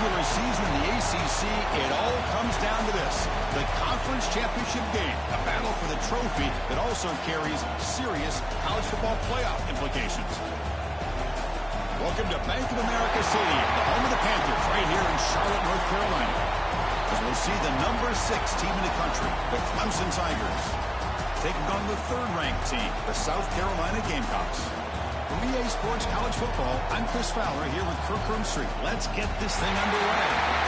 regular season in the ACC, it all comes down to this: the conference championship game, a battle for the trophy that also carries serious college football playoff implications. Welcome to Bank of America Stadium, the home of the Panthers, right here in Charlotte, North Carolina, as we'll see the number 6 team in the country, the Clemson Tigers, taking on the third-ranked team, the South Carolina Gamecocks. From EA Sports College Football, I'm Chris Fowler here with Kirk Herbstreit. Let's get this thing underway.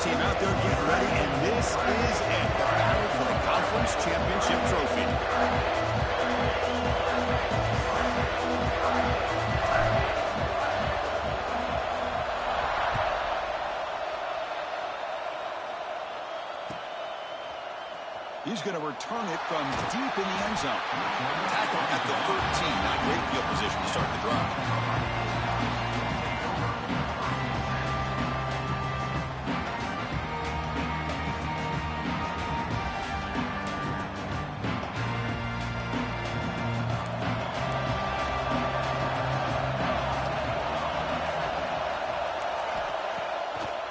Team out there getting ready, and this is it, the battle for the conference championship trophy. He's going to return it from deep in the end zone. Tackle at the 13, not great field position to start the drive.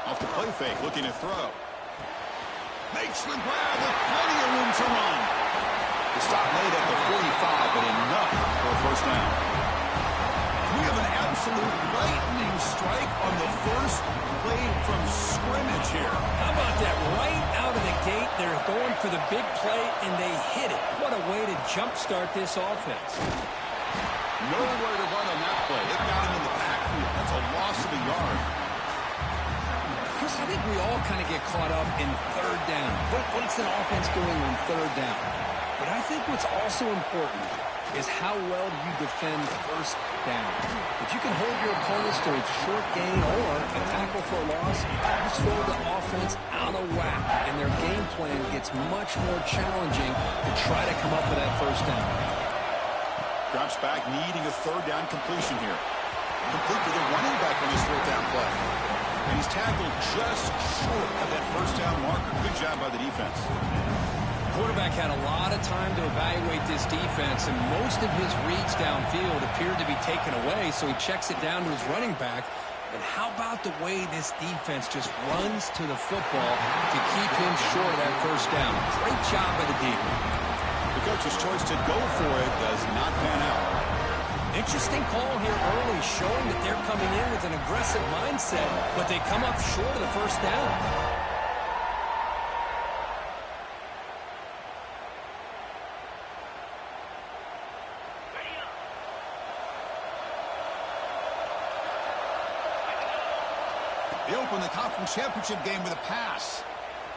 Off the play fake, looking to throw. Makes the grab with plenty of room to run. The stop made at the 45, but enough for a first down. We have an absolute lightning strike on the first play from scrimmage here. How about that? Right out of the gate, they're going for the big play, and they hit it. What a way to jumpstart this offense. Nowhere to run on that play. It got him in the backfield. That's a loss of a yard. Chris, I think we all kind of get caught up in third down. What's an offense doing on third down? But I think what's also important is how well you defend first down. If you can hold your opponents to a short gain or a tackle for a loss, you throw the offense out of whack, and their game plan gets much more challenging to try to come up with that first down. Drops back, needing a third down completion here. Complete to the running back on his fourth down play. And he's tackled just short of that first down marker. Good job by the defense. Quarterback had a lot of time to evaluate this defense, and most of his reads downfield appeared to be taken away, so he checks it down to his running back. And how about the way this defense just runs to the football to keep him short of that first down? Great job by the D. The coach's choice to go for it does not pan out. Interesting call here early, showing that they're coming in with an aggressive mindset, but they come up short of the first down. They open the conference championship game with a pass.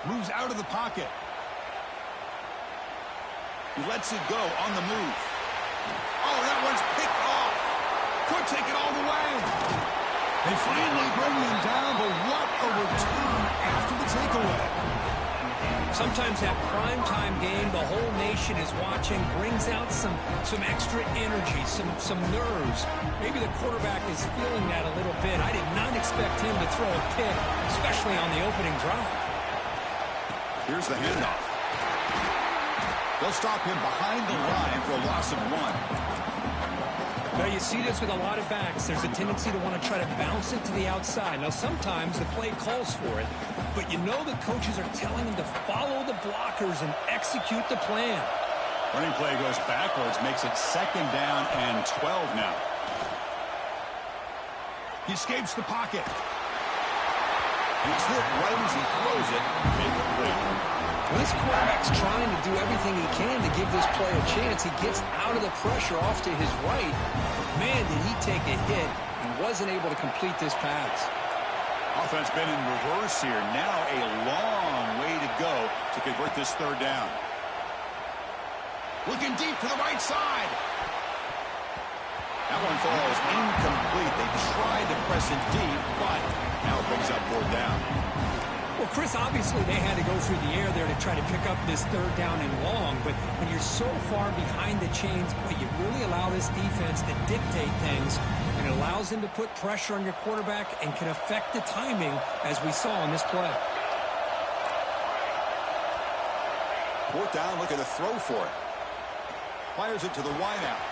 Moves out of the pocket. He lets it go on the move. Oh, that one's picked off. Could take it all the way. They finally bring him down, but what a return after the takeaway. Sometimes that primetime game, the whole nation is watching, brings out some extra energy, some nerves. Maybe the quarterback is feeling that a little bit. I did not expect him to throw a pick, especially on the opening drive. Here's the handoff. They'll stop him behind the line for a loss of 1. Now, you see this with a lot of backs. There's a tendency to want to try to bounce it to the outside. Now, sometimes the play calls for it, but you know the coaches are telling them to follow the blockers and execute the plan. Running play goes backwards, makes it 2nd down and 12 now. He escapes the pocket. He's hit right as he throws it. Incomplete. Well, this quarterback's trying to do everything he can to give this play a chance. He gets out of the pressure off to his right. Man, did he take a hit and wasn't able to complete this pass. Offense been in reverse here. Now a long way to go to convert this 3rd down. Looking deep to the right side. That one falls incomplete. They tried to press it deep, but now it brings up 4th down. Well, Chris, obviously they had to go through the air there to try to pick up this 3rd down and long, but when you're so far behind the chains, you really allow this defense to dictate things, and it allows them to put pressure on your quarterback and can affect the timing, as we saw in this play. 4th down, looking to throw for it. Fires it to the wideout.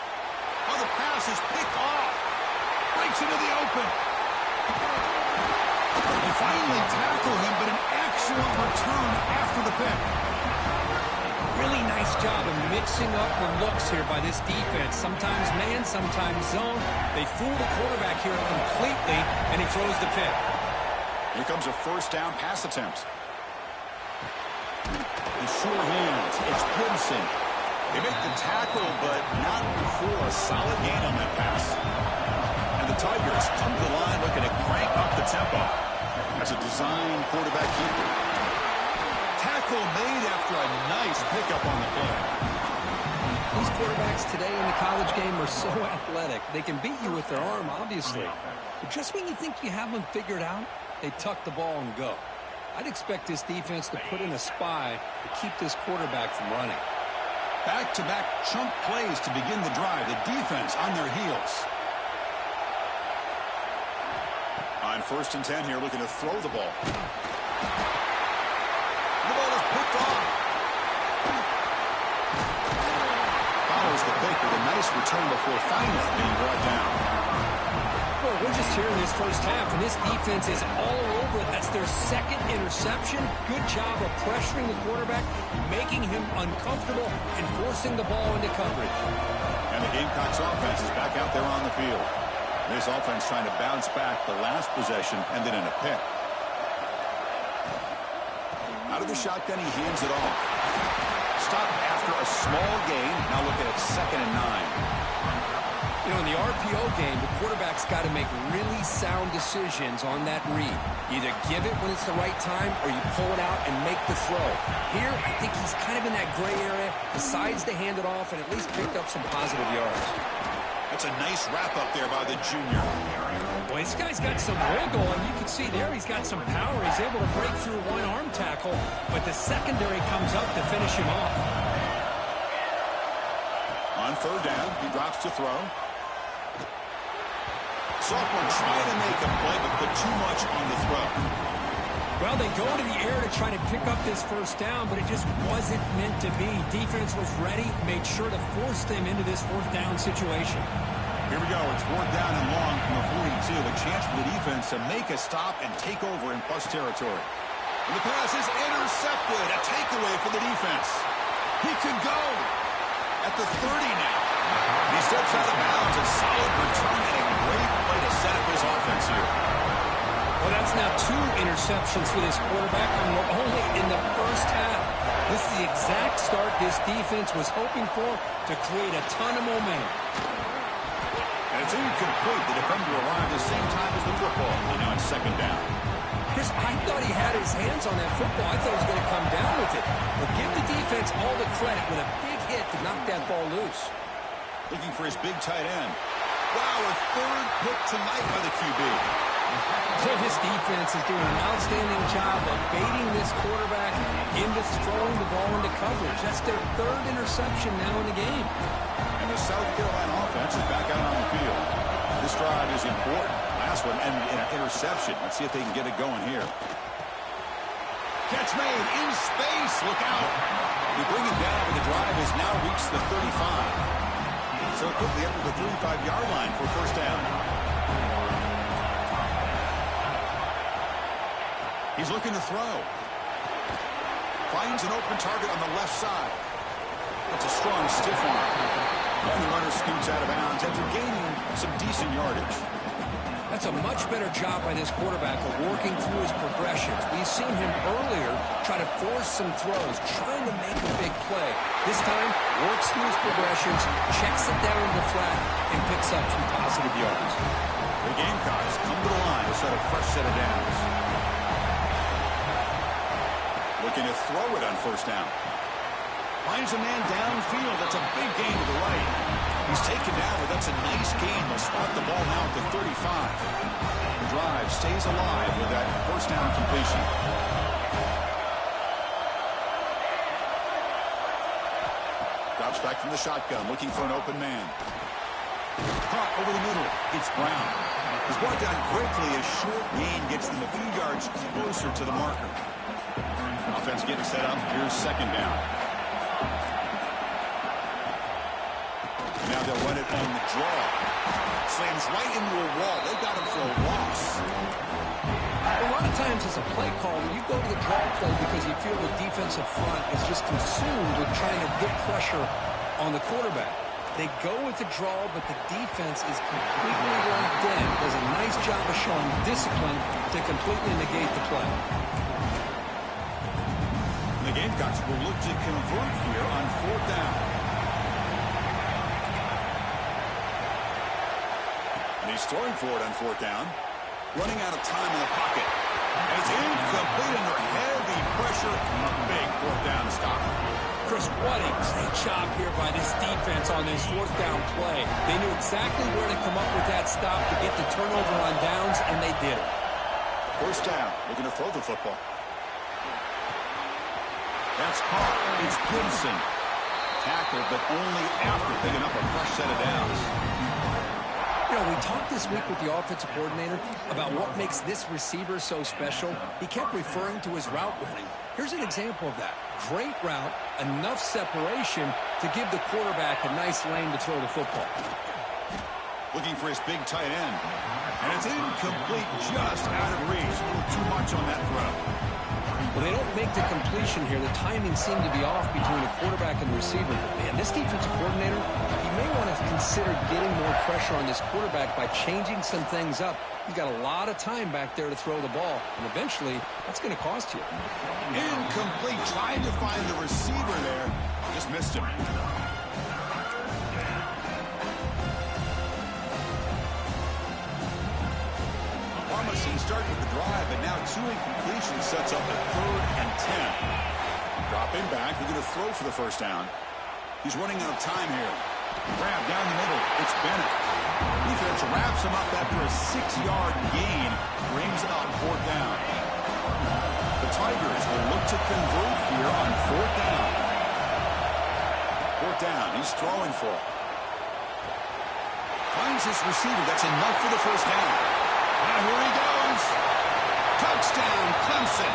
Oh, the pass is picked off. Breaks into the open. They finally tackle him, but an excellent return after the pick. Really nice job of mixing up the looks here by this defense. Sometimes man, sometimes zone. They fool the quarterback here completely, and he throws the pick. Here comes a 1st down pass attempt. The sure hands. It's Gibson. They make the tackle, but not before a solid gain on that pass. And the Tigers come to the line looking to crank up the tempo. As a design quarterback keeper. Tackle made after a nice pickup on the play. These quarterbacks today in the college game are so athletic. They can beat you with their arm, obviously. But just when you think you have them figured out, they tuck the ball and go. I'd expect this defense to put in a spy to keep this quarterback from running. Back-to-back chunk plays to begin the drive. The defense on their heels. On 1st and 10 here, looking to throw the ball. The ball is picked off. Follows the pick with a nice return before finally being brought down. Well, we're just here in this 1st half, and this defense is all over it. That's their 2nd interception. Good job of pressuring the quarterback, making him uncomfortable, and forcing the ball into coverage. And the Gamecocks offense is back out there on the field. This offense trying to bounce back. The last possession ended in a pick. Out of the shotgun, he hands it off. Stop after a small gain. Now looking at 2nd and 9. You know, in the RPO game, the quarterback's got to make really sound decisions on that read. Either give it when it's the right time or you pull it out and make the throw. Here, I think he's kind of in that gray area, decides to hand it off and at least picked up some positive yards. That's a nice wrap-up there by the junior. Boy, this guy's got some wiggle, and you can see there he's got some power. He's able to break through one arm tackle, but the secondary comes up to finish him off. On 3rd down, he drops to throw. Sophomore trying to make a play, but put too much on the throw. Well, they go to the air to try to pick up this 1st down, but it just wasn't meant to be. Defense was ready, made sure to force them into this 4th down situation. Here we go. It's 4th down and long from the 42. A chance for the defense to make a stop and take over in plus territory. And the pass is intercepted. A takeaway for the defense. He could go at the 30 now. He steps out of bounds. A solid return and a great play to set up his offense here. Well, that's now 2 interceptions for this quarterback, and we're only in the 1st half. This is the exact start this defense was hoping for to create a ton of momentum. And it's incomplete. The defender arrived at the same time as the football. And now it's 2nd down. Chris, I thought he had his hands on that football. I thought he was going to come down with it. But give the defense all the credit with a big hit to knock that ball loose. Looking for his big tight end. Wow, a 3rd pick tonight by the QB. So this defense is doing an outstanding job of baiting this quarterback into throwing the ball into coverage. That's their 3rd interception now in the game. And the South Carolina offense is back out on the field. This drive is important. Last one ended in an interception. Let's see if they can get it going here. Catch made in space. Look out. They bring it down, and the drive has now reached the 35. So quickly up to the 35-yard line for 1st down. He's looking to throw. Finds an open target on the left side. That's a strong stiff arm. And the runner scoots out of bounds after gaining some decent yardage. That's a much better job by this quarterback of working through his progressions. We've seen him earlier try to force some throws, trying to make a big play. This time, works through his progressions, checks it down in the flat, and picks up some positive yards. The Gamecocks come to the line to set a fresh set of downs. Looking to throw it on 1st down. Finds a man downfield. That's a big gain to the right. He's taken down, but that's a nice gain. They'll spot the ball now at the 35. The drive stays alive with that first down completion. Drops back from the shotgun, looking for an open man. Caught over the middle. It's Brown. He's brought down quickly. A short gain gets them a few yards closer to the marker. Offense getting set up. Here's second down. Now they'll run it on the draw. Slams right into a wall. They got him for a loss. A lot of times as a play caller, you go to the draw play because you feel the defensive front is just consumed with trying to get pressure on the quarterback. They go with the draw, but the defense is completely locked in. Does a nice job of showing discipline to completely negate the play. The Gamecocks will look to convert here on fourth down. And he's throwing for it on fourth down. Running out of time in the pocket. And it's incomplete under heavy pressure. A big fourth down stop. Chris, what a great job here by this defense on this fourth down play. They knew exactly where to come up with that stop to get the turnover on downs, and they did it. First down. Looking to throw the football. That's caught. It's Gibson. Tackled, but only after picking up a fresh set of downs. You know, we talked this week with the offensive coordinator about what makes this receiver so special. He kept referring to his route running. Here's an example of that. Great route, enough separation to give the quarterback a nice lane to throw the football. Looking for his big tight end. And it's incomplete, just out of reach. A little too much on that throw. Well, they don't make the completion here. The timing seemed to be off between the quarterback and the receiver. But, man, this defensive coordinator, he may want to consider getting more pressure on this quarterback by changing some things up. He's got a lot of time back there to throw the ball, and eventually that's going to cost you. Incomplete, trying to find the receiver there. Just missed him. Promising start with the drive, but now two incompletions sets up a 3rd and 10. Dropping back, we're going to throw for the first down. He's running out of time here. Grab down the middle. It's Bennett. Defense wraps him up after a 6-yard gain. Brings it on fourth down. The Tigers will look to convert here on fourth down. Fourth down. He's throwing for it. Finds his receiver. That's enough for the first down. And here he goes. Touchdown, Clemson.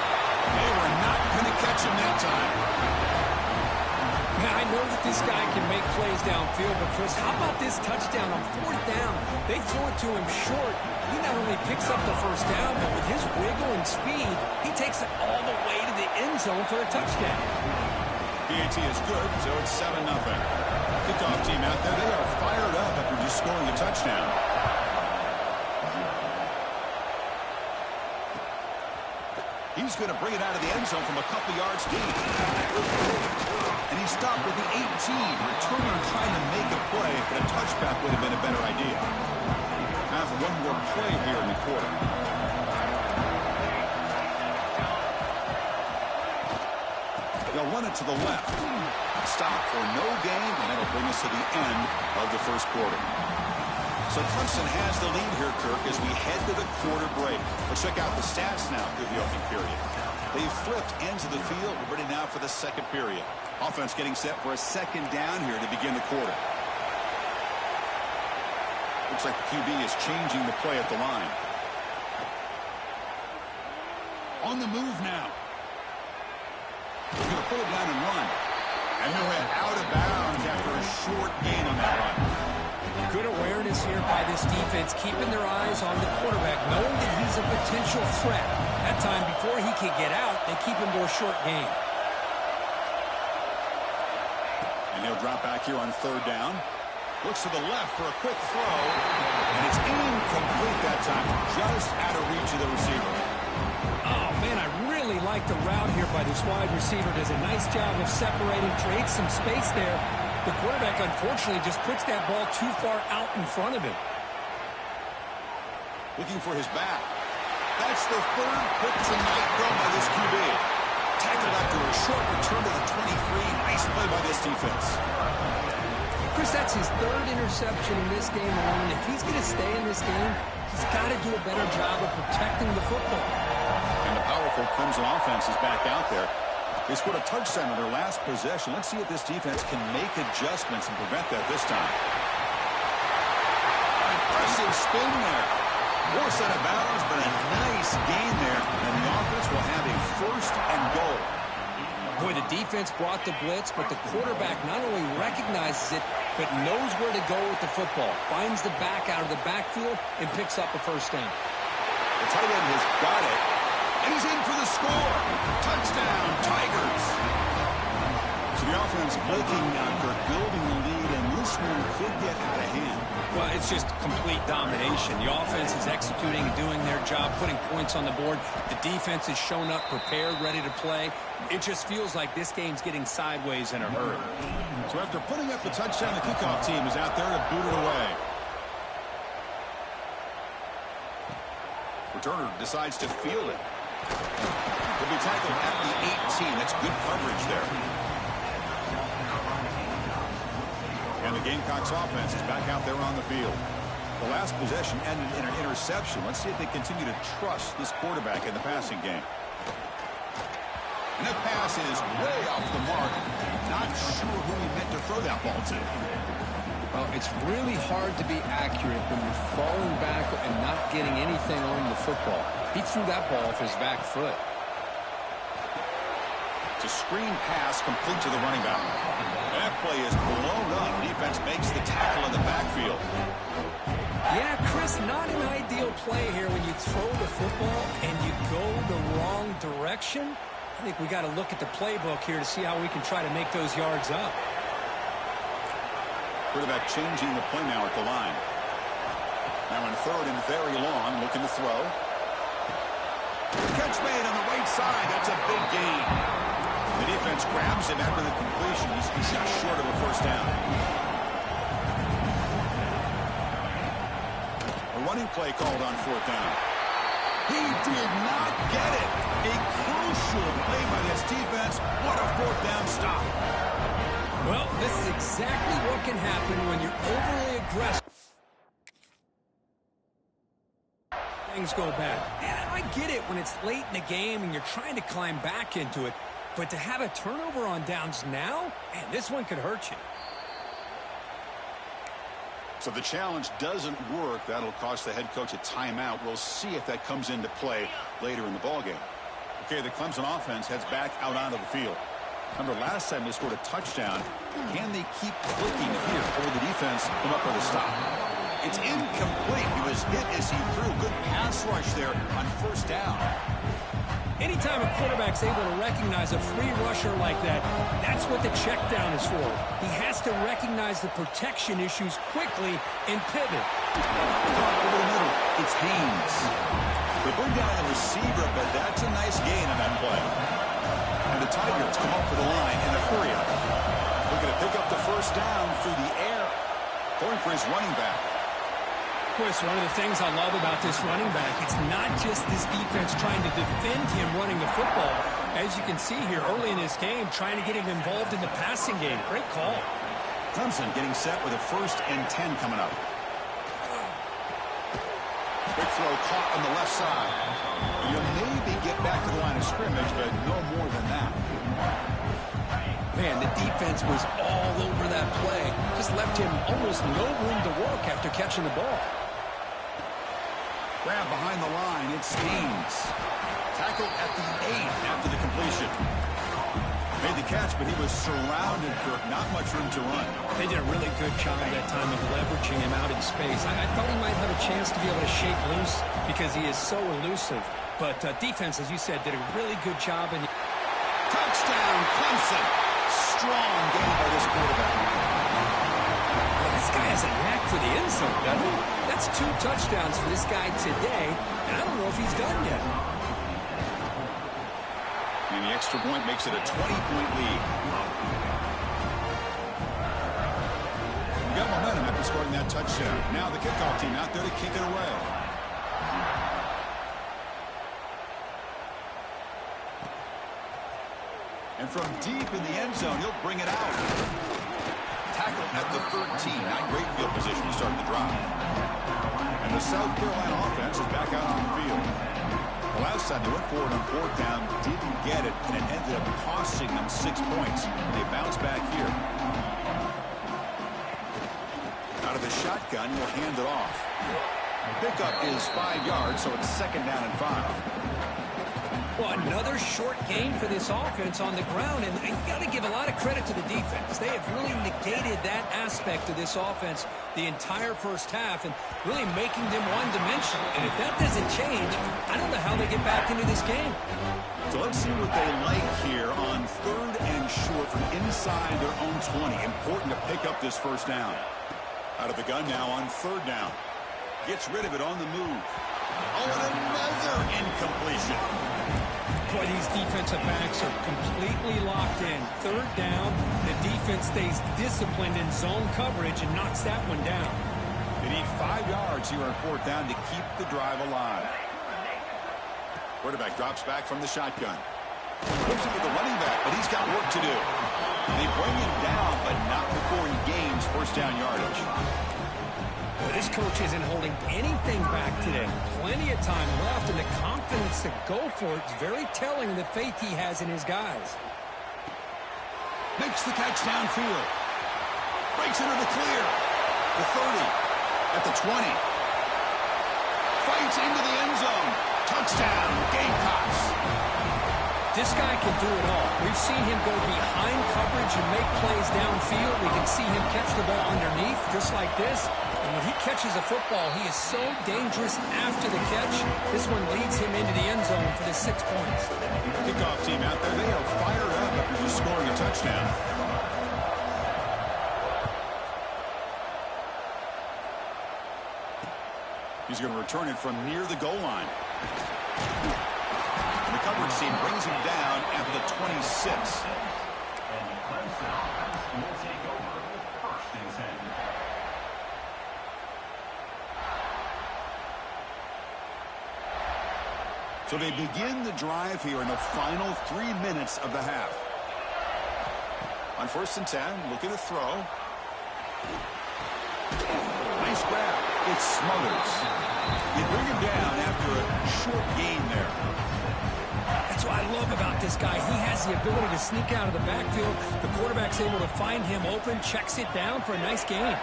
They were not going to catch him that time. Man, I know that this guy can make plays downfield, but Chris, how about this touchdown on fourth down? They throw it to him short. He not only picks up the first down, but with his wiggle and speed, he takes it all the way to the end zone for a touchdown. PAT is good, so it's 7-0. Kickoff team out there, they are fired up after just scoring a touchdown. He's going to bring it out of the end zone from a couple yards deep. And he stopped with the 18. Returner trying to make a play, but a touchback would have been a better idea. Have one more play here in the quarter. They'll run it to the left. Stop for no gain, and that'll bring us to the end of the first quarter. So Clemson has the lead here, Kirk, as we head to the quarter break. Let's check out the stats now through the opening period. They've flipped ends of the field. We're ready now for the second period. Offense getting set for a second down here to begin the quarter. Looks like the QB is changing the play at the line. On the move now. He's going to pull it down and run. And he'll head out of bounds after a short gain on that run. Good awareness here by this defense, keeping their eyes on the quarterback, knowing that he's a potential threat. That time, before he can get out, they keep him to a short gain. And he'll drop back here on third down. Looks to the left for a quick throw. And it's incomplete that time, just out of reach of the receiver. Oh, man, I really like the route here by this wide receiver. Does a nice job of separating, creates some space there. The quarterback, unfortunately, just puts that ball too far out in front of him. Looking for his back. That's the third pick tonight thrown by this QB. Tackled after a short return to the 23. Nice play by the defense. Chris, that's his third interception in this game alone. If he's going to stay in this game, he's got to do a better job of protecting the football. And the powerful Crimson offense is back out there. They scored a touchdown on their last possession. Let's see if this defense can make adjustments and prevent that this time. Impressive spin there. Force out of bounds, but a nice gain there. And the offense will have a first and goal. Boy, the defense brought the blitz, but the quarterback not only recognizes it, but knows where to go with the football. Finds the back out of the backfield and picks up a first down. The tight end has got it. And he's in for the score. Touchdown, Tigers. So the offense breaking Kirk, building the lead, and this one could get out of hand. Well, it's just complete domination. The offense is executing and doing their job, putting points on the board. The defense has shown up, prepared, ready to play. It just feels like this game's getting sideways in a hurry. So after putting up the touchdown, the kickoff team is out there to boot it away. Returner decides to field it. He'll be tackled at the 18. That's good coverage there. And the Gamecocks offense is back out there on the field. The last possession ended in an interception. Let's see if they continue to trust this quarterback in the passing game. And that pass is way off the mark. Not sure who he meant to throw that ball to. Well, it's really hard to be accurate when you're falling back and not getting anything on the football. He threw that ball off his back foot. It's a screen pass complete to the running back. That play is blown up. Defense makes the tackle in the backfield. Yeah, Chris, not an ideal play here when you throw the football and you go the wrong direction. I think we got to look at the playbook here to see how we can try to make those yards up. Quarterback changing the play now at the line. Now in third and very long, looking to throw. Catch made on the right side. That's a big gain. The defense grabs him after the completion. He's just short of a first down. A running play called on fourth down. He did not get it. A crucial play by this defense. What a fourth down stop. Well, this is exactly what can happen when you're overly aggressive. Things go bad. And I get it when it's late in the game and you're trying to climb back into it. But to have a turnover on downs now, man, this one could hurt you. So the challenge doesn't work. That'll cost the head coach a timeout. We'll see if that comes into play later in the ballgame. Okay, the Clemson offense heads back out onto the field. Remember, last time they scored a touchdown. Can they keep clicking here, or will the defense come up with a stop? It's incomplete. He was hit as he threw. Good pass rush there on first down. Anytime a quarterback's able to recognize a free rusher like that, that's what the check down is for. He has to recognize the protection issues quickly and pivot. Over the middle, it's Haynes. They bring down the receiver, but that's a nice gain on that play. And the Tigers come up to the line in a hurry up. Looking to pick up the first down through the air. Going for his running back. Chris, one of the things I love about this running back, it's not just this defense trying to defend him running the football. As you can see here early in this game, trying to get him involved in the passing game. Great call. Clemson getting set with a 1st and 10 coming up. Big throw caught on the left side. You'll maybe get back to the line of scrimmage, but no more than that. Man, the defense was all over that play. Just left him almost no room to work after catching the ball. Grab behind the line, it's Haynes. Tackled at the 8 after the completion. Made the catch, but he was surrounded, Kirk. Not much room to run. They did a really good job that time of leveraging him out in space. I thought he might have a chance to be able to shake loose because he is so elusive. But defense, as you said, did a really good job. And touchdown, Clemson. Strong game by this quarterback. Well, this guy has a knack for the end zone, doesn't he? That's 2 touchdowns for this guy today, and I don't know if he's done yet. And the extra point makes it a 20-point lead. We got momentum after scoring that touchdown. Now the kickoff team out there to kick it away. And from deep in the end zone, he'll bring it out. at the 13. Not great field position to start the drive. And the South Carolina offense is back out on the field. The last time they went forward on fourth down, didn't get it, and it ended up costing them 6 points. They bounce back here. Out of the shotgun, he'll hand it off. Pickup is 5 yards, so it's 2nd down and 5. Well, another short gain for this offense on the ground, and you got to give a lot of credit to the defense. They have really negated that aspect of this offense the entire first half and really making them one-dimensional. And if that doesn't change, I don't know how they get back into this game. So let's see what they like here on 3rd and short from inside their own 20. Important to pick up this first down. Out of the gun now on 3rd down. Gets rid of it on the move. Oh, and another incompletion. Boy, these defensive backs are completely locked in. 3rd down, the defense stays disciplined in zone coverage and knocks that one down. They need 5 yards here on 4th down to keep the drive alive. Quarterback drops back from the shotgun. Looks into the running back, but he's got work to do. They bring him down, but not before he gains first down yardage. Well, this coach isn't holding anything back today. Plenty of time left, and the confidence to go for it is very telling of the faith he has in his guys. Makes the catch downfield. Breaks into the clear. The 30. At the 20. Fights into the end zone. Touchdown, Gamecocks. This guy can do it all. We've seen him go behind coverage and make plays downfield. We can see him catch the ball underneath, just like this. And when he catches a football, he is so dangerous after the catch. This one leads him into the end zone for the 6 points. Kickoff team out there, they are fired up after just scoring a touchdown. He's going to return it from near the goal line. And the coverage team brings him down at the 26. So they begin the drive here in the final 3 minutes of the half. On 1st and 10, looking to throw. Nice grab. It smothers. You bring him down after a short gain there. That's what I love about this guy. He has the ability to sneak out of the backfield. The quarterback's able to find him open, checks it down for a nice gain.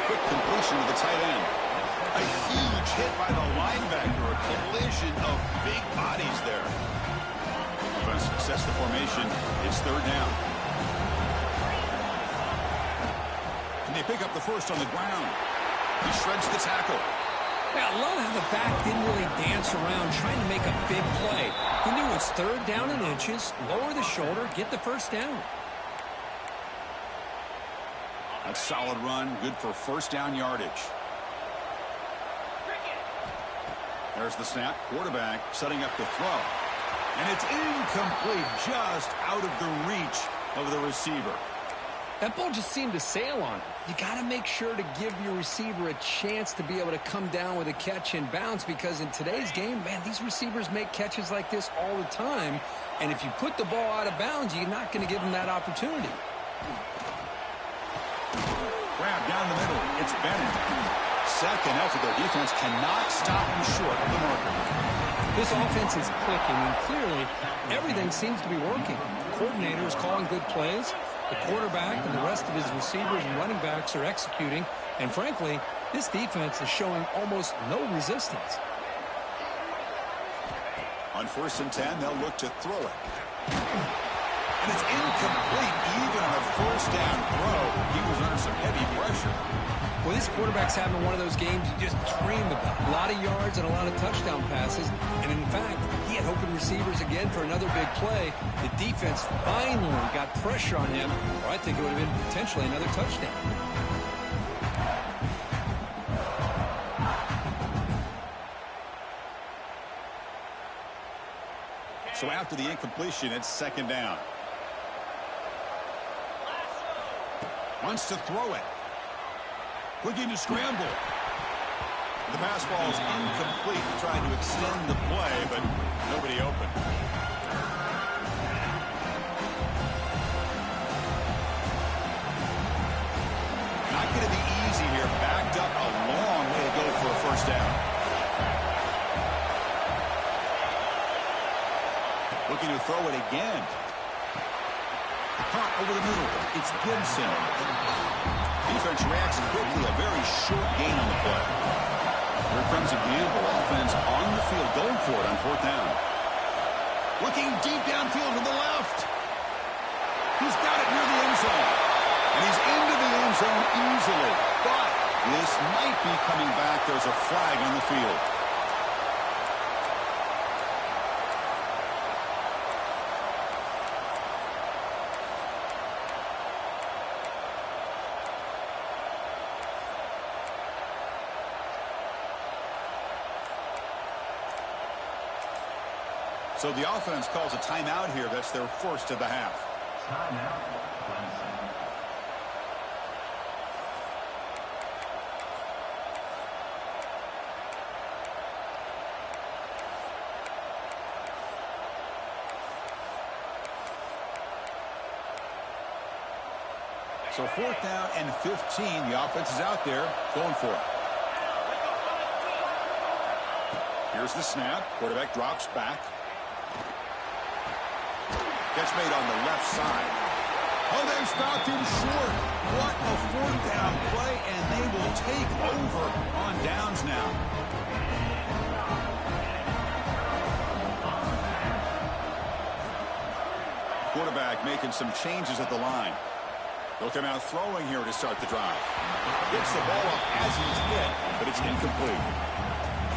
Quick completion to the tight end. A huge hit by the linebacker. A collision of big bodies there. Offense sets the formation. It's 3rd down. And they pick up the first on the ground. He shreds the tackle. Yeah, I love how the back didn't really dance around trying to make a big play. He knew it's 3rd down in inches, lower the shoulder, get the first down. A solid run, good for first down yardage. There's the snap. Quarterback setting up the throw. And it's incomplete, just out of the reach of the receiver. That ball just seemed to sail on him. You got to make sure to give your receiver a chance to be able to come down with a catch and bounce, because in today's game, man, these receivers make catches like this all the time. And if you put the ball out of bounds, you're not going to give them that opportunity. Grab down the middle. It's Bennett. Second effort, their defense cannot stop him short of the marker. This offense is clicking, and clearly everything seems to be working. The coordinator is calling good plays. The quarterback and the rest of his receivers and running backs are executing. And frankly, this defense is showing almost no resistance. On 1st and 10, they'll look to throw it. And it's incomplete even on a first down throw. He was under some heavy pressure. Well, this quarterback's having one of those games you just dream about. A lot of yards and a lot of touchdown passes. And in fact, he had open receivers again for another big play. The defense finally got pressure on him, or I think it would have been potentially another touchdown. So after the incompletion, it's 2nd down. Wants to throw it. Looking to scramble. The pass ball is incomplete, trying to extend the play, but nobody open. first down. Looking to throw it again. Caught over the middle. It's Gibson. Defense reacts quickly. A very short gain on the play. Here comes a beautiful offense on the field, going for it on fourth down. Looking deep downfield to the left. He's got it near the end zone. And he's into the end zone easily. But this might be coming back. There's a flag on the field. So the offense calls a timeout here. That's their first of the half. Timeout. So fourth down and 15. The offense is out there going for it. Here's the snap. Quarterback drops back. Catch made on the left side. Oh, they've stopped him short. What a fourth down play, and they will take over on downs now. Quarterback making some changes at the line. They'll come out throwing here to start the drive. Gets the ball up as he's hit, but it's incomplete.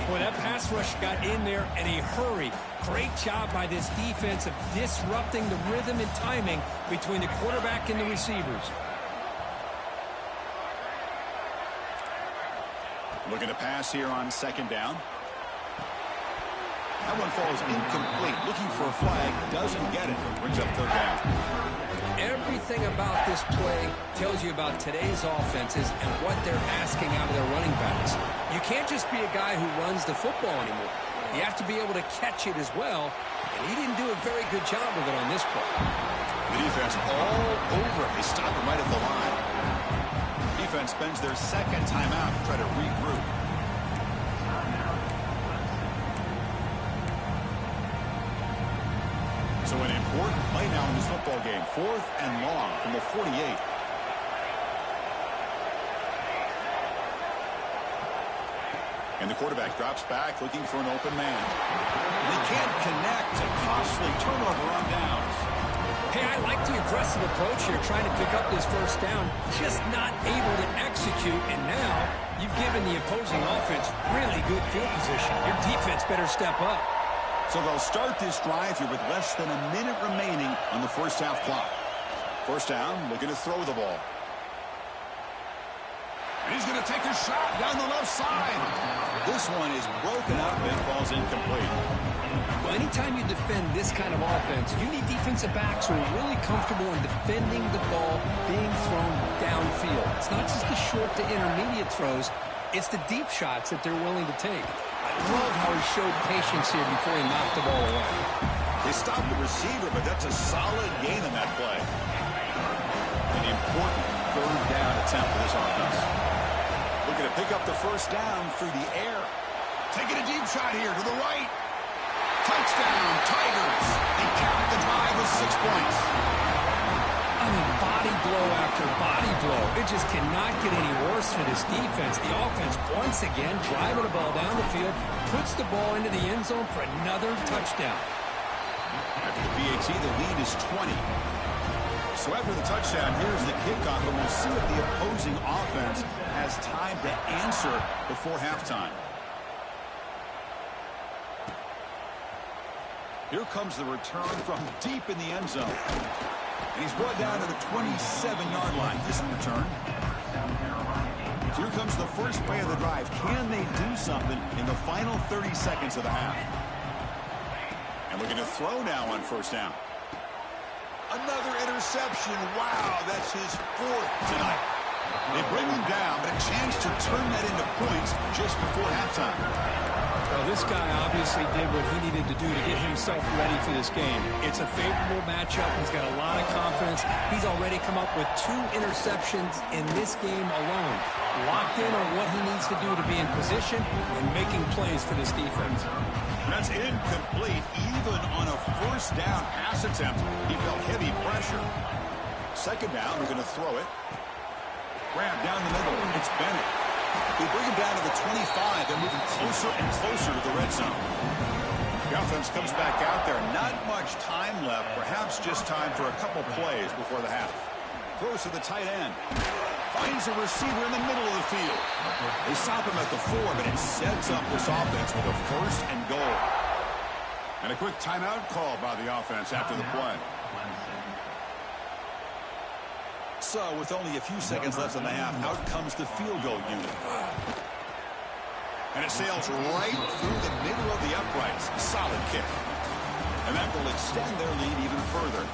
Boy, that pass rush got in there in a hurry. Great job by this defense of disrupting the rhythm and timing between the quarterback and the receivers. Looking to pass here on second down. That one falls incomplete. Looking for a flag. Doesn't get it. Brings up third down. Everything about this play tells you about today's offenses and what they're asking out of their running backs. You can't just be a guy who runs the football anymore. You have to be able to catch it as well, and he didn't do a very good job of it on this play. The defense all over him. They stop him right at the line. Defense spends their second timeout to try to regroup. So an important play now in this football game. Fourth and long from the 48. And the quarterback drops back looking for an open man. They can't connect. A costly turnover on downs. Hey, I like the aggressive approach here, trying to pick up this first down. Just not able to execute, and now you've given the opposing offense really good field position. Your defense better step up. So they'll start this drive here with less than a minute remaining on the first half clock. First down, looking to throw the ball. And he's going to take a shot down the left side. This one is broken up and falls incomplete. Well, anytime you defend this kind of offense, you need defensive backs who are really comfortable in defending the ball being thrown downfield. It's not just the short to intermediate throws. It's the deep shots that they're willing to take. I love how he showed patience here before he knocked the ball away. They stopped the receiver, but that's a solid gain on that play. An important third down attempt for this offense. Looking to pick up the first down through the air. Taking a deep shot here to the right. Touchdown, Tigers. They cap the drive with 6 points. I mean, body blow after body blow. It just cannot get any worse for this defense. The offense, once again, driving the ball down the field, puts the ball into the end zone for another touchdown. After the PAT, the lead is 20. So after the touchdown, here's the kickoff, and we'll see if the opposing offense has time to answer before halftime. Here comes the return from deep in the end zone. And he's brought down to the 27-yard line. This return. So here comes the first play of the drive. Can they do something in the final 30 seconds of the half? And we're going to throw now on first down. Another interception. Wow, that's his fourth tonight. They bring him down, but a chance to turn that into points just before halftime. Well, this guy obviously did what he needed to do to get himself ready for this game. It's a favorable matchup. He's got a lot of confidence. He's already come up with 2 interceptions in this game alone. Locked in on what he needs to do to be in position and making plays for this defense. That's incomplete. Even on a first down pass attempt, he felt heavy pressure. Second down, we're going to throw it. Grab down the middle. It's Bennett. They bring him down to the 25. They're moving closer and closer to the red zone. The offense comes back out there. Not much time left. Perhaps just time for a couple plays before the half. Throws to the tight end. Finds a receiver in the middle of the field. They stop him at the 4, but it sets up this offense with a first and goal. And a quick timeout call by the offense after the play. So, with only a few seconds left in the half, out comes the field goal unit. And it sails right through the middle of the uprights. Solid kick. And that will extend their lead even further.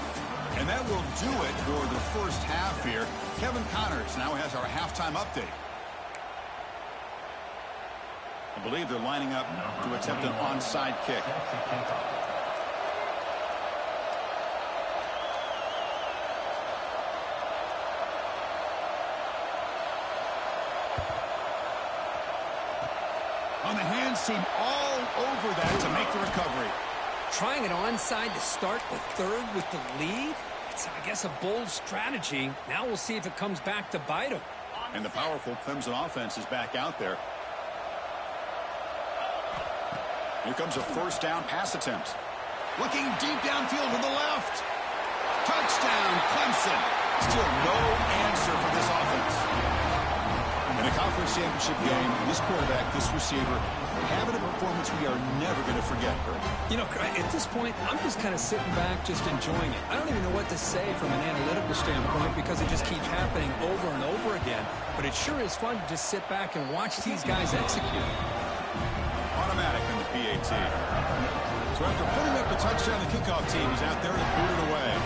And that will do it for the first half here. Kevin Connors now has our halftime update. I believe they're lining up to attempt an onside kick. On the hands team all over that to make the recovery. Trying it onside to start the third with the lead? It's, I guess, a bold strategy. Now we'll see if it comes back to bite him. And the powerful Clemson offense is back out there. Here comes a first down pass attempt. Looking deep downfield to the left. Touchdown, Clemson. Still no answer for this offense. In a conference championship game, this quarterback, this receiver, having a performance we are never going to forget, Kurt. You know, at this point, I'm just kind of sitting back, just enjoying it. I don't even know what to say from an analytical standpoint because it just keeps happening over and over again. But it sure is fun to just sit back and watch these guys execute. Automatic in the PAT. So after putting up the touchdown, the kickoff team is out there to boot it away.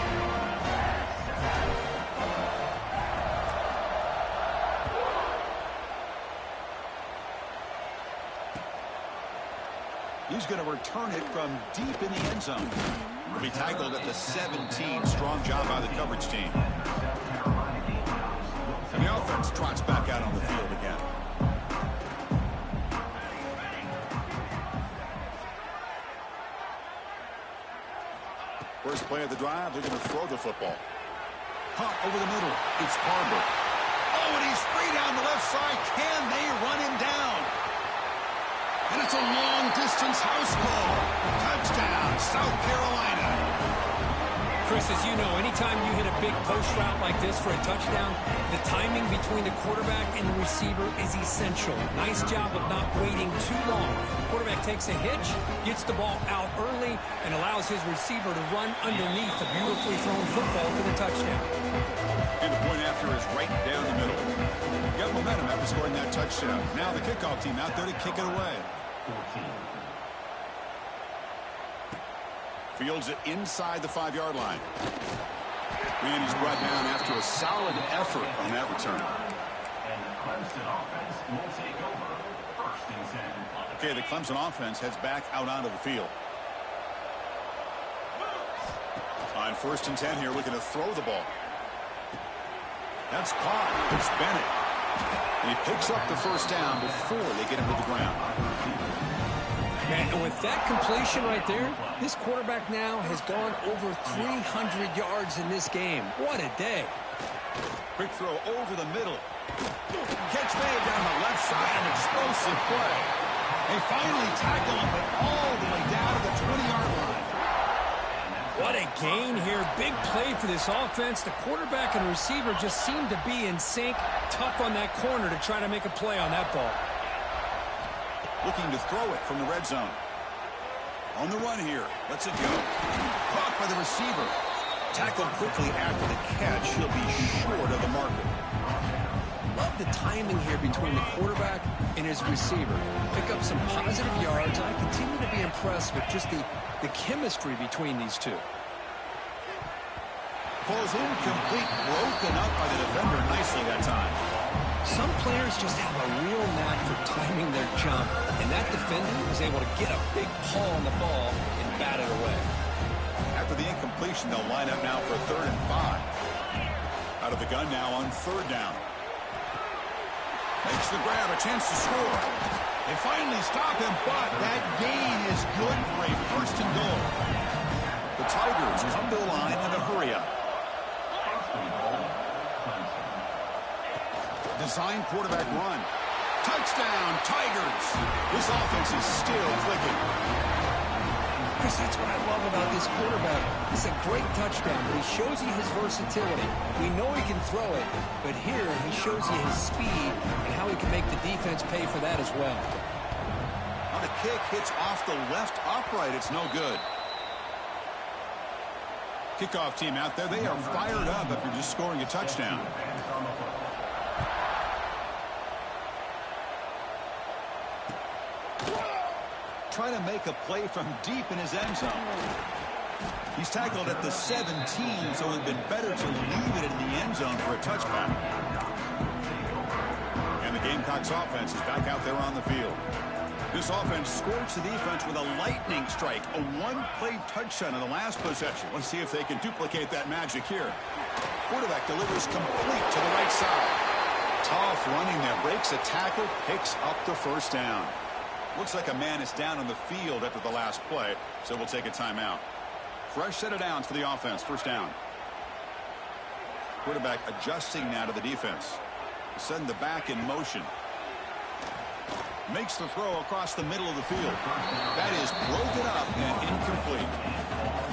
He's going to return it from deep in the end zone. Will be tackled at the 17. Strong job by the coverage team. And the offense trots back out on the field again. First play of the drive, they're going to throw the football. Caught over the middle. It's Barber. Oh, and he's free down the left side. Can they run him down? And it's a long-distance house call. Touchdown, South Carolina. Chris, as you know, anytime you hit a big post route like this for a touchdown, the timing between the quarterback and the receiver is essential. Nice job of not waiting too long. The quarterback takes a hitch, gets the ball out early, and allows his receiver to run underneath the beautifully thrown football for the touchdown. And the point after is right down the middle. Got momentum after scoring that touchdown. Now the kickoff team out there to kick it away. Fields it inside the 5-yard line. And he's brought down after a solid effort on that return. Okay, the Clemson offense heads back out onto the field. On 1st and 10 here, looking to throw the ball. That's caught. It's Bennett. And he picks up the first down before they get him to the ground. Man, and with that completion right there, this quarterback now has gone over 300 yards in this game. What a day. Quick throw over the middle. Catch made down the left side. An explosive play. They finally tackle him, but all the way down to the 20-yard line. What a gain here. Big play for this offense. The quarterback and receiver just seem to be in sync. Tough on that corner to try to make a play on that ball. Looking to throw it from the red zone. On the run here. Lets it go. Caught by the receiver. Tackled quickly after the catch. He'll be short of the marker. Love the timing here between the quarterback and his receiver. Pick up some positive yards. I continue to be impressed with just the chemistry between these two. Falls incomplete. Broken up by the defender nicely that time. Some players just have a real knack for timing their jump, and that defender was able to get a big paw on the ball and bat it away. After the incompletion, they'll line up now for 3rd and 5. Out of the gun now on 3rd down. Makes the grab, a chance to score. They finally stop him, but that gain is good for a 1st and goal. The Tigers come to the line in a hurry-up. Design quarterback run. Touchdown, Tigers. This offense is still clicking. Chris, that's what I love about this quarterback. It's a great touchdown, but he shows you his versatility. We know he can throw it, but here he shows you his speed and how he can make the defense pay for that as well. On a kick, hits off the left upright. It's no good. Kickoff team out there. They are fired up after just scoring a touchdown. Trying to make a play from deep in his end zone. He's tackled at the 17, so it would have been better to leave it in the end zone for a touchback. And the Gamecocks offense is back out there on the field. This offense scorched the defense with a lightning strike, a one-play touchdown in the last possession. Let's see if they can duplicate that magic here. Quarterback delivers complete to the right side. Tough running there, breaks a tackle, picks up the 1st down. Looks like a man is down on the field after the last play, so we'll take a timeout. Fresh set of downs for the offense, 1st down. Quarterback adjusting now to the defense. Send the back in motion. Makes the throw across the middle of the field. That is broken up and incomplete.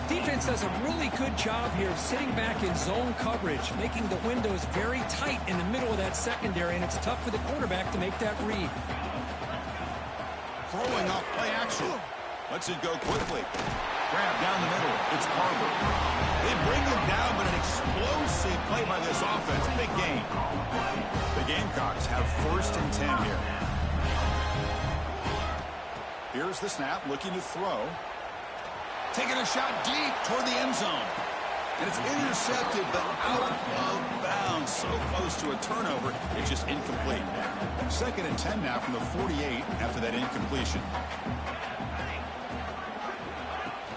Defense does a really good job here of sitting back in zone coverage, making the windows very tight in the middle of that secondary, and it's tough for the quarterback to make that read. Throwing off play action. Lets it go quickly. Grab down the middle. It's Barber. They bring him down, but an explosive play by this offense. Big gain. The Gamecocks have 1st and 10 here. Here's the snap, looking to throw. Taking a shot deep toward the end zone. And it's intercepted, but out of bounds. So close to a turnover, it's just incomplete. 2nd and 10 now from the 48 after that incompletion.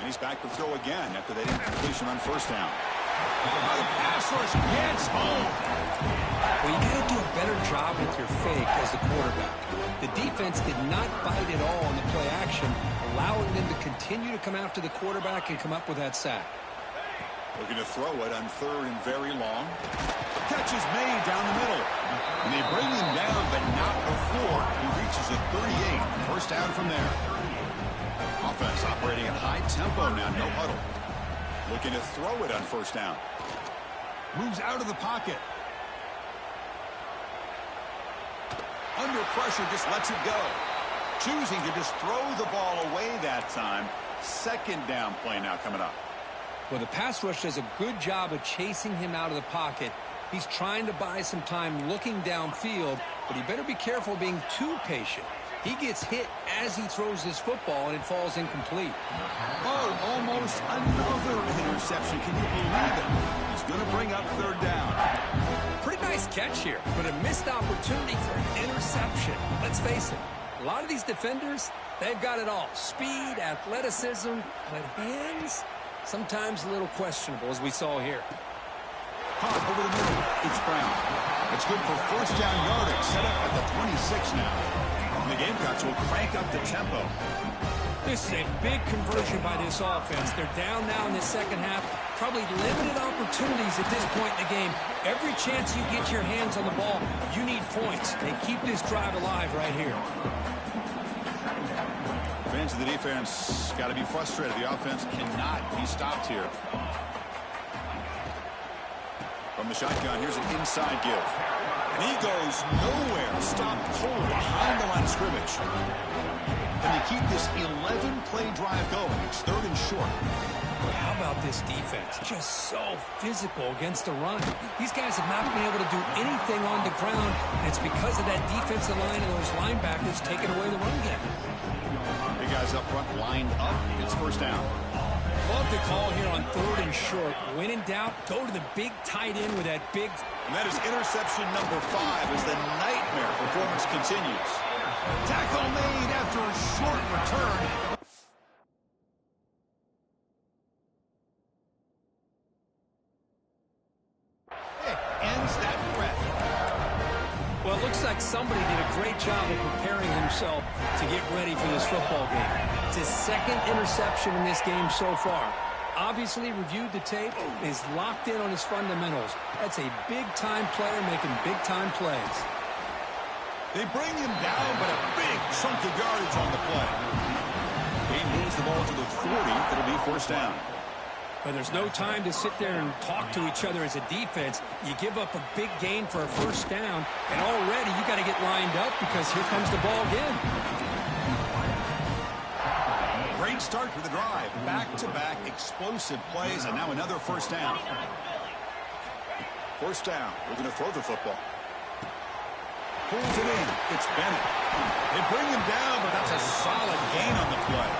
And he's back to throw again after that incompletion on 1st down. The pass rush gets home. Well, you got to do a better job with your fake as the quarterback. The defense did not bite at all on the play action, allowing them to continue to come after the quarterback and come up with that sack. Looking to throw it on 3rd and very long. Catch is made down the middle. And they bring him down, but not before he reaches a 38. 1st down from there. Offense operating at high tempo now, no huddle. Looking to throw it on 1st down. Moves out of the pocket. Under pressure, just lets it go. Choosing to just throw the ball away that time. 2nd down play now coming up. Well, the pass rush does a good job of chasing him out of the pocket. He's trying to buy some time looking downfield, but he better be careful being too patient. He gets hit as he throws his football, and it falls incomplete. Oh, almost another interception. Can you believe it? He's going to bring up 3rd down. Pretty nice catch here, but a missed opportunity for an interception. Let's face it, a lot of these defenders, they've got it all. Speed, athleticism, but hands, sometimes a little questionable, as we saw here. Caught over the middle. It's Brown. It's good for 1st down yardage. Set up at the 26 now. And the Gamecocks will crank up the tempo. This is a big conversion by this offense. They're down now in the 2nd half. Probably limited opportunities at this point in the game. Every chance you get your hands on the ball, you need points. They keep this drive alive right here. Fans of the defense got to be frustrated. The offense cannot be stopped here. From the shotgun, here's an inside give. And he goes nowhere. Stopped cold behind the line of scrimmage. And they keep this 11-play drive going. It's 3rd and short. Boy, how about this defense? Just so physical against the run. These guys have not been able to do anything on the ground, and it's because of that defensive line and those linebackers taking away the run game. Big guys up front lined up. It's 1st down. Love the call here on 3rd and short. When in doubt, go to the big tight end with that big And that is interception number 5 as the nightmare performance continues. Tackle made after a short return. Ends that threat. Well, it looks like somebody did a great job of preparing himself to get ready for this football game. It's his second interception in this game so far. Obviously reviewed the tape and is locked in on his fundamentals. That's a big-time player making big-time plays. They bring him down, but a big chunk of yardage on the play. He moves the ball to the 40. That'll be first down. But there's no time to sit there and talk to each other as a defense. You give up a big gain for a first down, and already you got to get lined up because here comes the ball again. Great start for the drive. Back-to-back explosive plays, and now another first down. First down. We're going to throw the football. Pulls it in. It's Bennett. They bring him down, but that's a solid gain on the play.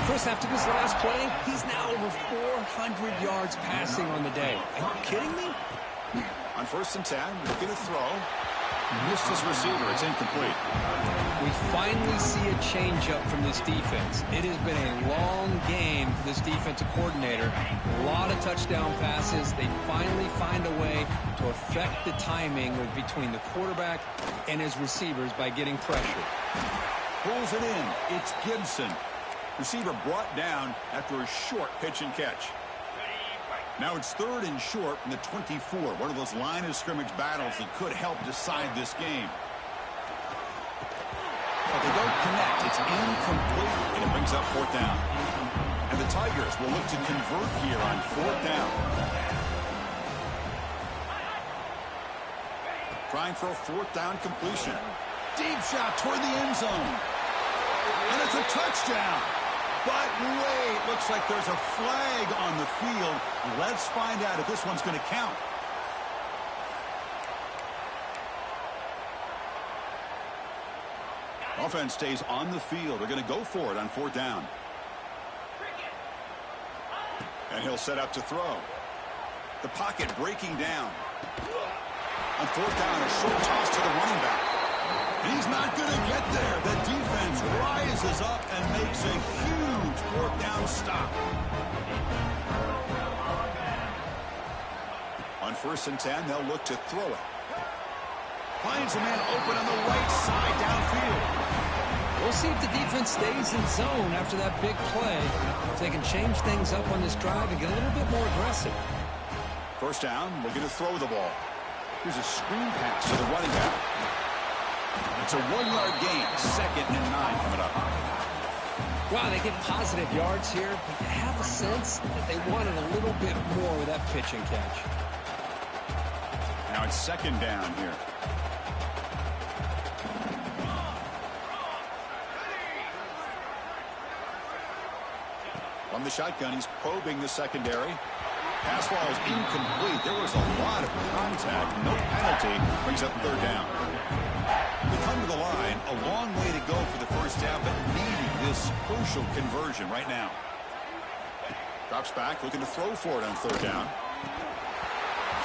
Chris, after this last play, he's now over 400 yards passing on the day. Are you kidding me? On first and 10, looking to throw. Missed his receiver. It's incomplete. We finally see a change-up from this defense. It has been a long game for this defensive coordinator. A lot of touchdown passes. They finally find a way to affect the timing between the quarterback and his receivers by getting pressure. Pulls it in. It's Gibson. Receiver brought down after a short pitch and catch. Now it's third and short from the 24. One of those line of scrimmage battles that could help decide this game. But they don't connect. It's incomplete, and it brings up fourth down. And the Tigers will look to convert here on fourth down. Trying for a fourth down completion. Deep shot toward the end zone. And it's a touchdown. But wait, looks like there's a flag on the field. Let's find out if this one's going to count. Offense stays on the field. They're going to go for it on fourth down. And he'll set up to throw. The pocket breaking down. On fourth down, a short toss to the running back. He's not going to get there. The defense rises up and makes a huge fourth down stop. On first and 10, they'll look to throw it. Finds a man open on the right side downfield. We'll see if the defense stays in zone after that big play. If they can change things up on this drive and get a little bit more aggressive. First down, we're going to throw the ball. Here's a screen pass to the running back. It's a 1-yard gain, second and 9 coming up. Wow, they get positive yards here, but you have a sense that they wanted a little bit more with that pitch and catch. Now it's second down here. From the shotgun, he's probing the secondary. Pass ball is incomplete. There was a lot of contact. No penalty. Brings up third down. They come to the line. A long way to go for the first down, but needing this crucial conversion right now. Drops back, looking to throw for it on third down.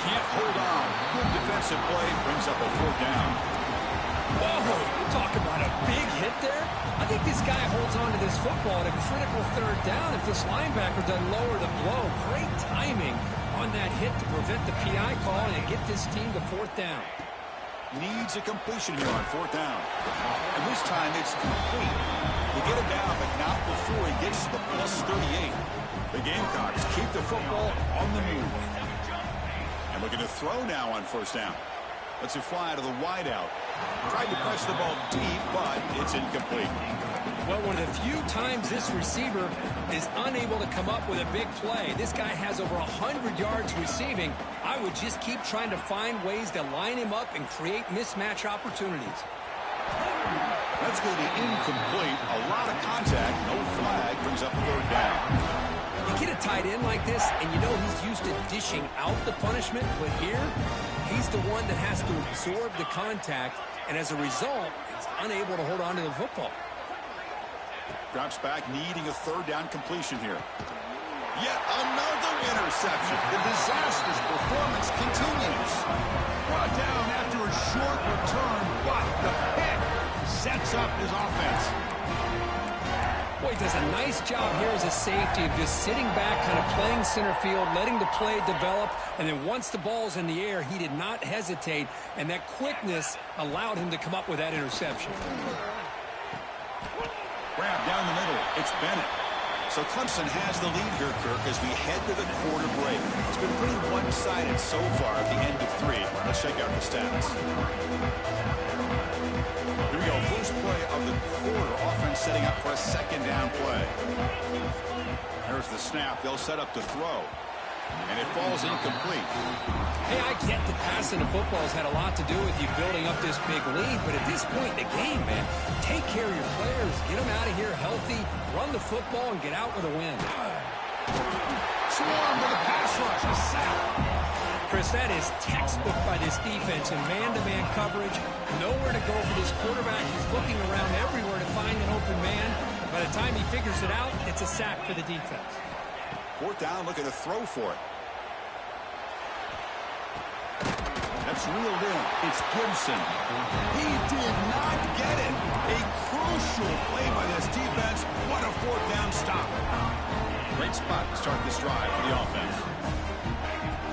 Can't hold on. Good defensive play. Brings up a fourth down. Whoa, you're talking about a big hit there? I think this guy holds on to this football at a critical third down if this linebacker doesn't lower the blow. Great timing on that hit to prevent the PI call and get this team to fourth down. Needs a completion here on fourth down. And this time it's complete. They get him down, but not before he gets to the plus 38. The Gamecocks keep the football on the move. And looking to throw now on first down. Lets it fly out of the wideout. Tried to press the ball deep, but it's incomplete. Well, one of the few times this receiver is unable to come up with a big play. This guy has over 100 yards receiving. I would just keep trying to find ways to line him up and create mismatch opportunities. That's going to be incomplete. A lot of contact. No flag. Brings up third down. You get a tight end like this, and you know he's used to dishing out the punishment, but here, he's the one that has to absorb the contact, and as a result, he's unable to hold on to the football. Drops back, needing a third down completion here. Yet another interception. The disastrous performance continues. Brought down after a short return, but the pick sets up his offense. Boy, he does a nice job here as a safety of just sitting back, kind of playing center field, letting the play develop, and then once the ball's in the air, he did not hesitate, and that quickness allowed him to come up with that interception. Grab down the middle. It's Bennett. So Clemson has the lead here, Kirk, as we head to the quarter break. It's been pretty one-sided so far at the end of 3. Let's check out the stats. Here we go. First play of the quarter. Offense setting up for a second down play. There's the snap. They'll set up to throw. And it falls incomplete. Hey, I get that passing the football has had a lot to do with you building up this big lead, but at this point in the game, man, take care of your players, get them out of here healthy, run the football, and get out with a win. Swarm with a pass rush, a sack. Chris, that is textbook by this defense in man-to-man coverage. Nowhere to go for this quarterback. He's looking around everywhere to find an open man. By the time he figures it out, it's a sack for the defense. 4th down, look at the throw for it. That's reeled in. It's Gibson. He did not get it. A crucial play by this defense. What a 4th down stop. Great spot to start this drive for the offense.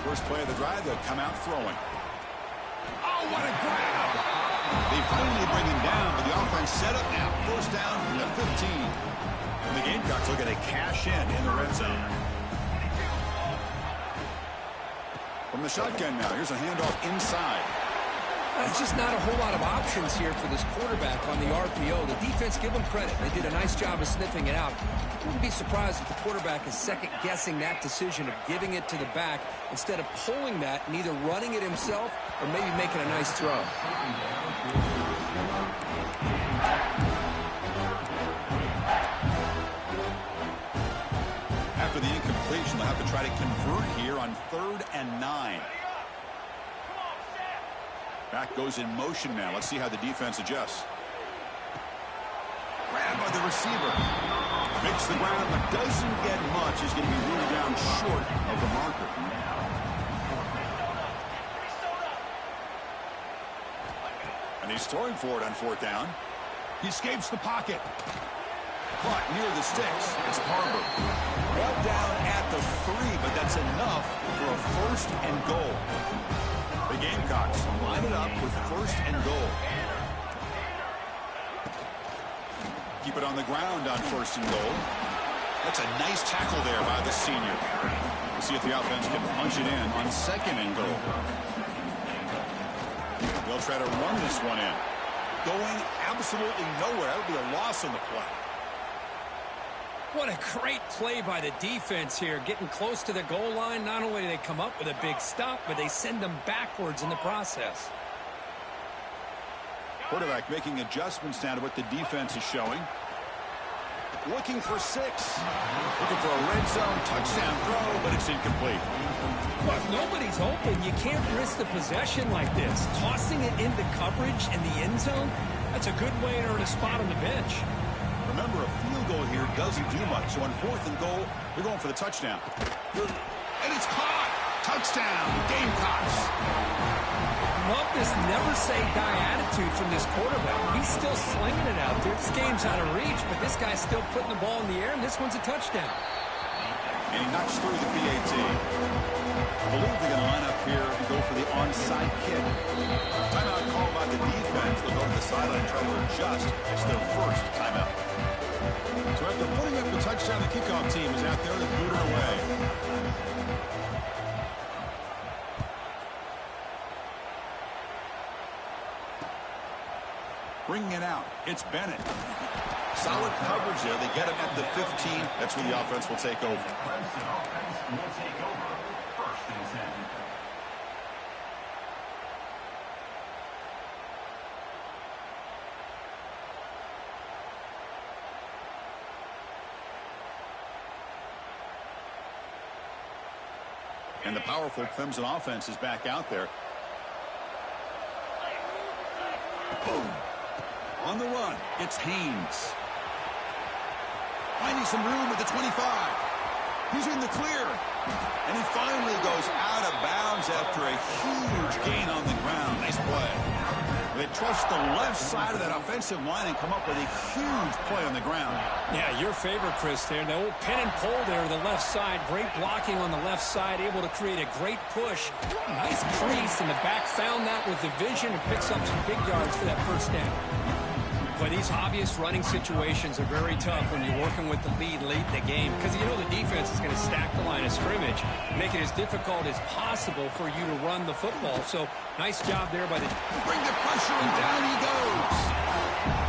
First play of the drive, they'll come out throwing. Oh, what a grab. They finally bring him down, but the offense set up now. 1st down from the 15. And the Gamecocks look at a cash in the red zone. From the shotgun now, here's a handoff inside. There's just not a whole lot of options here for this quarterback on the RPO. The defense, give them credit. They did a nice job of sniffing it out. I wouldn't be surprised if the quarterback is second-guessing that decision of giving it to the back instead of pulling that and either running it himself or maybe making a nice throw. After the incompletion, they'll have to try to convert here on 3rd and 9. Back goes in motion now. Let's see how the defense adjusts. Grab by the receiver. Makes the ground, but doesn't get much. He's going to be ruled down short of the marker. And he's throwing for it on 4th down. He escapes the pocket. Caught near the sticks. It's Barber. Brought down at the 3, but that's enough for a 1st and goal. The Gamecocks line it up with 1st and goal. Keep it on the ground on 1st and goal. That's a nice tackle there by the senior. We'll see if the offense can punch it in on 2nd and goal. They'll try to run this one in. Going absolutely nowhere. That would be a loss on the play. What a great play by the defense here. Getting close to the goal line, not only do they come up with a big stop, but they send them backwards in the process. Quarterback making adjustments now to what the defense is showing. Looking for 6. Looking for a red zone touchdown throw, but it's incomplete. Well, if nobody's open, you can't risk the possession like this. Tossing it into coverage in the end zone, that's a good way to earn a spot on the bench. Remember, a field goal here doesn't do much. So on 4th and goal, they're going for the touchdown. And it's caught. Touchdown, Gamecocks. Love this never-say-die attitude from this quarterback. He's still slinging it out there. This game's out of reach, but this guy's still putting the ball in the air, and this one's a touchdown. And he knocks through the PAT. I believe they're going to line up here and go for the onside kick. Timeout called by the defense. They'll go to the sideline and try to adjust. It's their 1st timeout. So after putting up the touchdown, the kickoff team is out there to boot it away. Bringing it out, it's Bennett. Solid coverage there. They get him at the 15. That's where the offense will take over. And the powerful Clemson offense is back out there. Boom. On the run, it's Haynes. Finding some room at the 25. He's in the clear. And he finally goes out of bounds after a huge gain on the ground. Nice play. They trust the left side of that offensive line and come up with a huge play on the ground. Yeah, your favorite, Chris, there. The old pin and pull there to the left side. Great blocking on the left side, able to create a great push. Nice crease, and the back found that with the vision and picks up some big yards for that first down. But these obvious running situations are very tough when you're working with the lead late in the game because you know the defense is going to stack the line of scrimmage, make it as difficult as possible for you to run the football. So nice job there by the... Bring the pressure, and down he goes.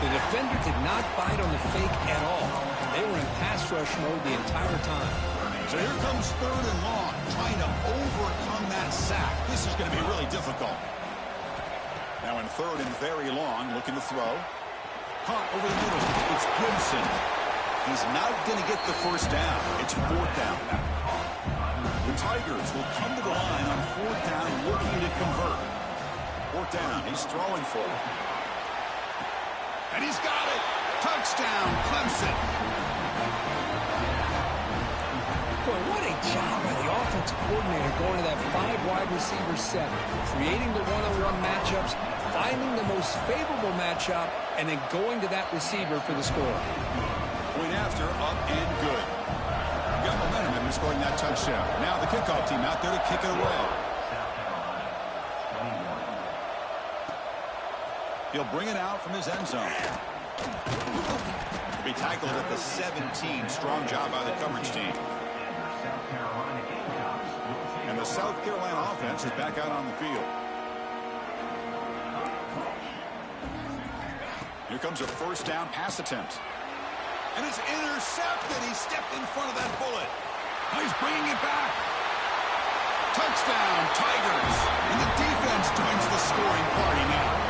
The defender did not bite on the fake at all. They were in pass rush mode the entire time. So here comes 3rd and long, trying to overcome that sack. This is going to be really difficult. Now in 3rd and very long, looking to throw. Hunt over the middle. It's Gibson. He's not going to get the first down. It's 4th down. The Tigers will come to the line on 4th down, looking to convert. 4th down. He's throwing for it. And he's got it. Touchdown, Clemson. Boy, what a job by the offensive coordinator going to that 5 wide receiver set, creating the one-on-one matchups, finding the most favorable matchup, and then going to that receiver for the score. Point after, up and good. Got momentum in scoring that touchdown. Now the kickoff team out there to kick it away. He'll bring it out from his end zone. He'll be tackled at the 17. Strong job by the coverage team. And the South Carolina offense is back out on the field. Here comes a first down pass attempt. And it's intercepted. He stepped in front of that bullet. Now he's bringing it back. Touchdown, Tigers. And the defense joins the scoring party now.